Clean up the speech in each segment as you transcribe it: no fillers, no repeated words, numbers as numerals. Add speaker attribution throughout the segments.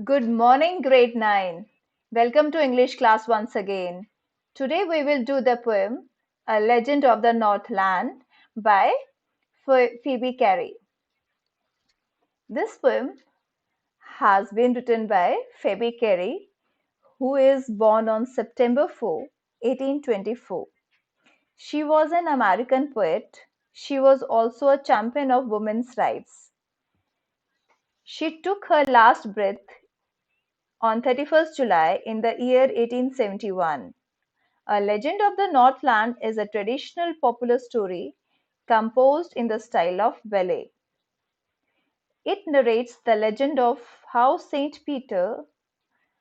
Speaker 1: Good morning, grade 9. Welcome to English class once again. Today we will do the poem A Legend of the Northland by Phoebe Cary. This poem has been written by Phoebe Cary, who is born on September 4, 1824. She was an American poet. She was also a champion of women's rights. She took her last breath on 31st July in the year 1871. A Legend of the Northland is a traditional popular story composed in the style of ballet. It narrates the legend of how Saint Peter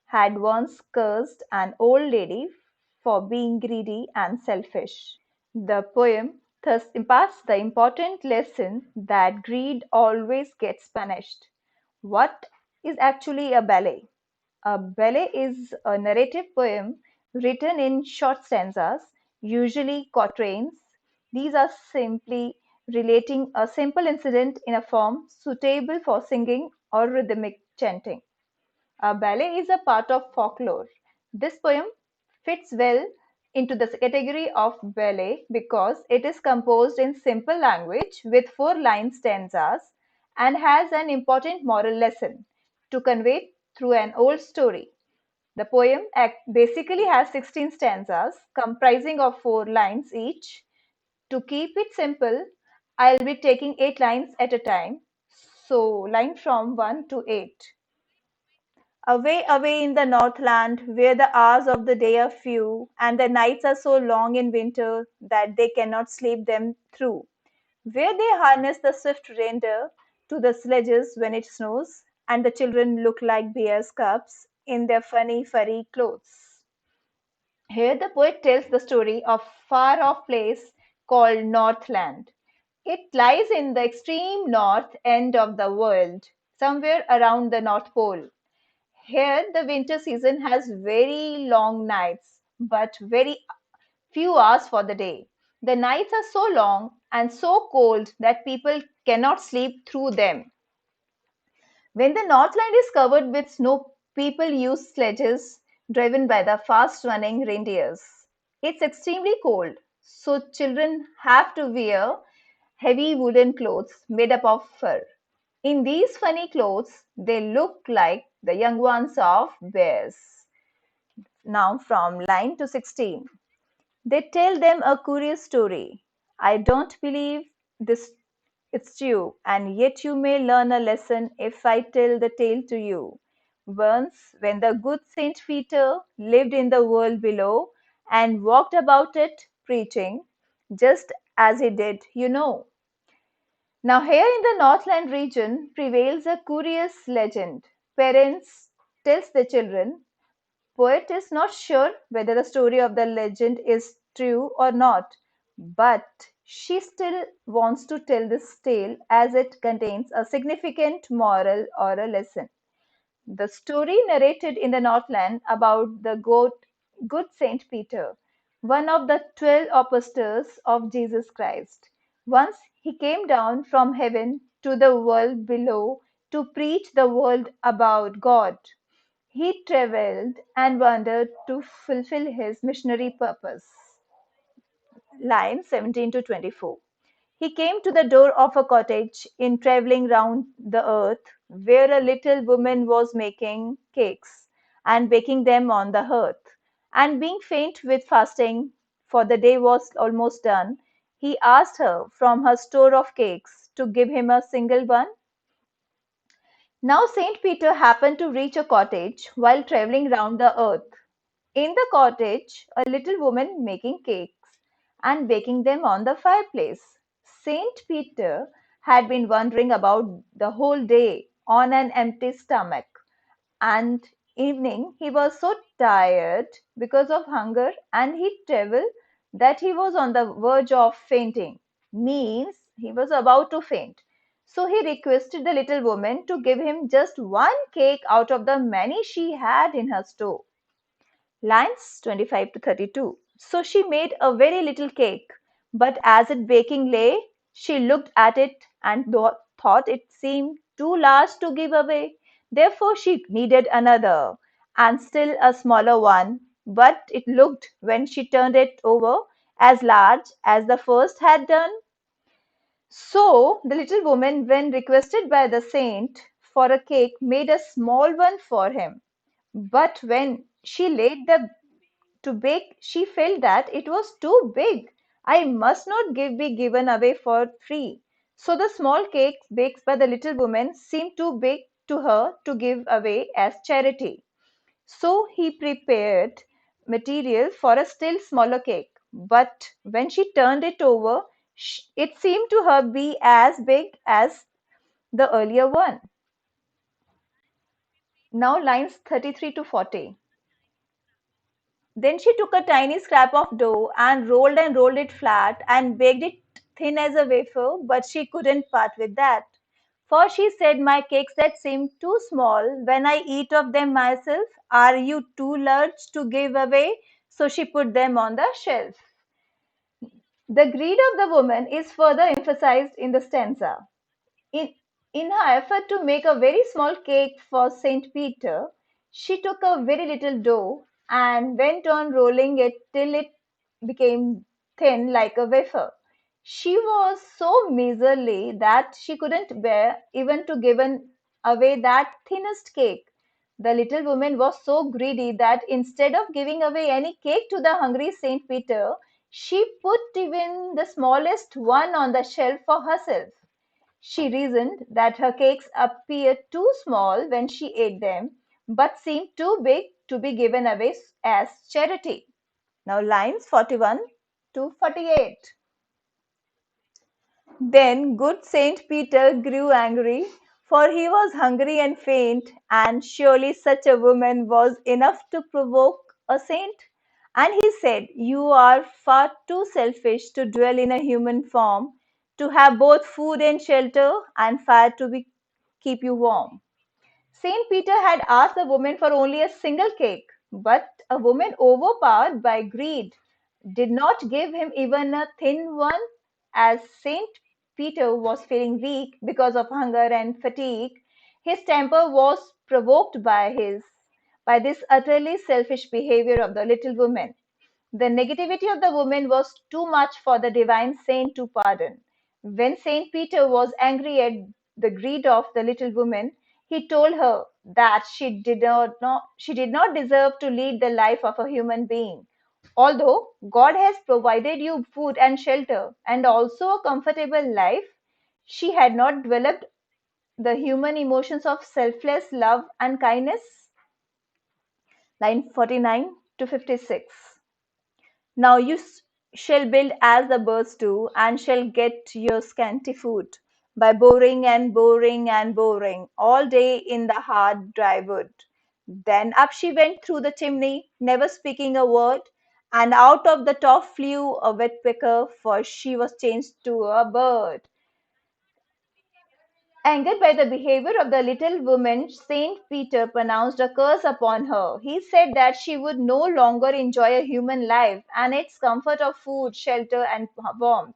Speaker 1: had once cursed an old lady for being greedy and selfish. The poem thus imparts the important lesson that greed always gets punished. What is actually a ballet? A ballet is a narrative poem written in short stanzas, usually quatrains. These are simply relating a simple incident in a form suitable for singing or rhythmic chanting. A ballet is a part of folklore. This poem fits well into the category of ballet because it is composed in simple language with four-line stanzas and has an important moral lesson to convey through an old story. The poem basically has 16 stanzas comprising of four lines each. To keep it simple, I'll be taking 8 lines at a time. So, line from 1 to 8. Away, away in the Northland, where the hours of the day are few, and the nights are so long in winter that they cannot sleep them through, where they harness the swift reindeer to the sledges when it snows, and the children look like bears' cubs in their funny furry clothes. Here the poet tells the story of far off place called Northland. It lies in the extreme north end of the world, somewhere around the North Pole. Here the winter season has very long nights, but very few hours for the day. The nights are so long and so cold that people cannot sleep through them. When the Northland is covered with snow, people use sledges driven by the fast running reindeers. It's extremely cold, so children have to wear heavy woolen clothes made up of fur. In these funny clothes, they look like the young ones of bears. Now, from line to 16. They tell them a curious story. I don't believe this it's true, and yet you may learn a lesson if I tell the tale to you. Once, when the good Saint Peter lived in the world below and walked about it preaching, just as he did, you know. Now, here in the Northland region prevails a curious legend. Parents tells their children. Poet is not sure whether the story of the legend is true or not, but she still wants to tell this tale as it contains a significant moral or a lesson. The story narrated in the Northland about the good Saint Peter, one of the 12 apostles of Jesus Christ. Once he came down from heaven to the world below to preach the world about God. He traveled and wandered to fulfill his missionary purpose. Lines 17 to 24. He came to the door of a cottage in traveling round the earth, where a little woman was making cakes and baking them on the hearth. And being faint with fasting, for the day was almost done, he asked her from her store of cakes to give him a single one. Now Saint Peter happened to reach a cottage while traveling round the earth. In the cottage, a little woman making cakes and baking them on the fireplace. Saint Peter had been wandering about the whole day on an empty stomach, and evening he was so tired because of hunger and heat travel that he was on the verge of fainting. Means he was about to faint. So he requested the little woman to give him just one cake out of the many she had in her store. Lines 25 to 32. So she made a very little cake, but as it baking lay, she looked at it and thought it seemed too large to give away. Therefore, she needed another, and still a smaller one, but it looked, when she turned it over, as large as the first had done. So the little woman, when requested by the saint for a cake, made a small one for him. But when she laid the to bake, she felt that it was too big. I must not be given away for free. So the small cake baked by the little woman seemed too big to her to give away as charity. So he prepared material for a still smaller cake. But when she turned it over, it seemed to her be as big as the earlier one. Now lines 33 to 40. Then she took a tiny scrap of dough and rolled it flat and baked it thin as a wafer, but she couldn't part with that. For she said, my cakes that seem too small when I eat of them myself, are you too large to give away? So she put them on the shelf. The greed of the woman is further emphasized in the stanza. In, in her effort to make a very small cake for Saint Peter, she took a very little dough and went on rolling it till it became thin like a wafer. She was so miserly that she couldn't bear even to give away that thinnest cake. The little woman was so greedy that instead of giving away any cake to the hungry Saint Peter, she put even the smallest one on the shelf for herself. She reasoned that her cakes appeared too small when she ate them, but seemed too big to be given away as charity. Now, lines 41 to 48. Then good Saint Peter grew angry, for he was hungry and faint, and surely such a woman was enough to provoke a saint. And he said, you are far too selfish to dwell in a human form, to have both food and shelter, and fire to keep you warm. Saint Peter had asked the woman for only a single cake, but a woman overpowered by greed did not give him even a thin one. As Saint Peter was feeling weak because of hunger and fatigue, his temper was provoked by this utterly selfish behavior of the little woman. The negativity of the woman was too much for the divine saint to pardon. When Saint Peter was angry at the greed of the little woman, he told her that she did not deserve to lead the life of a human being. Although God has provided you food and shelter and also a comfortable life, she had not developed the human emotions of selfless love and kindness. Line 49 to 56. Now you shall build as the birds do, and shall get your scanty food by boring and boring and boring all day in the hard dry wood. Then up she went through the chimney, never speaking a word, and out of the top flew a woodpecker, for she was changed to a bird. Angered by the behavior of the little woman, Saint Peter pronounced a curse upon her. He said that she would no longer enjoy a human life and its comfort of food, shelter, and warmth.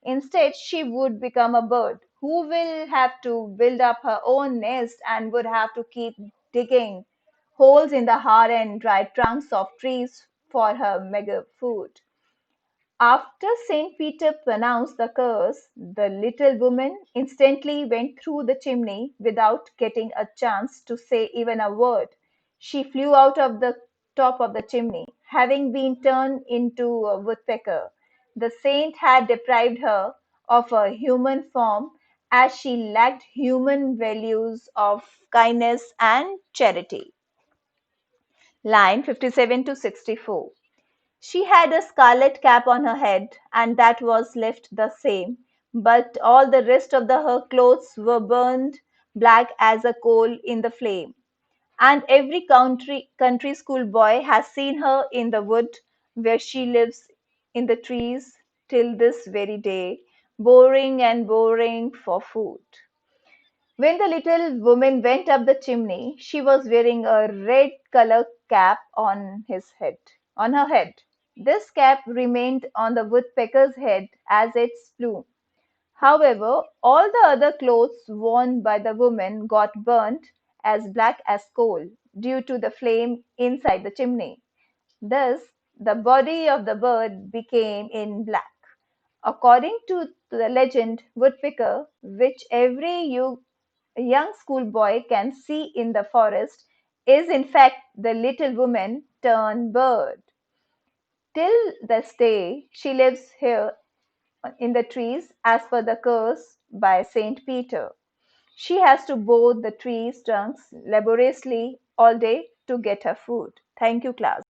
Speaker 1: Instead, she would become a bird who will have to build up her own nest and would have to keep digging holes in the hard and dry trunks of trees for her meager food. After Saint Peter pronounced the curse, the little woman instantly went through the chimney without getting a chance to say even a word. She flew out of the top of the chimney, having been turned into a woodpecker. The saint had deprived her of her human form as she lacked human values of kindness and charity. Line 57 to 64. She had a scarlet cap on her head, and that was left the same, but all the rest of her clothes were burned black as a coal in the flame. And every country school boy has seen her in the wood where she lives in the trees till this very day, boring and boring for food. When the little woman went up the chimney, she was wearing a red color cap on her head. This cap remained on the woodpecker's head as its plume. However, all the other clothes worn by the woman got burnt, as black as coal due to the flame inside the chimney. Thus, the body of the bird became in black. According to the legend, Woodpecker, which every young schoolboy can see in the forest, is in fact the little woman turned bird. Till this day, she lives here in the trees as per the curse by Saint Peter. She has to board the trees' trunks laboriously all day to get her food. Thank you, class.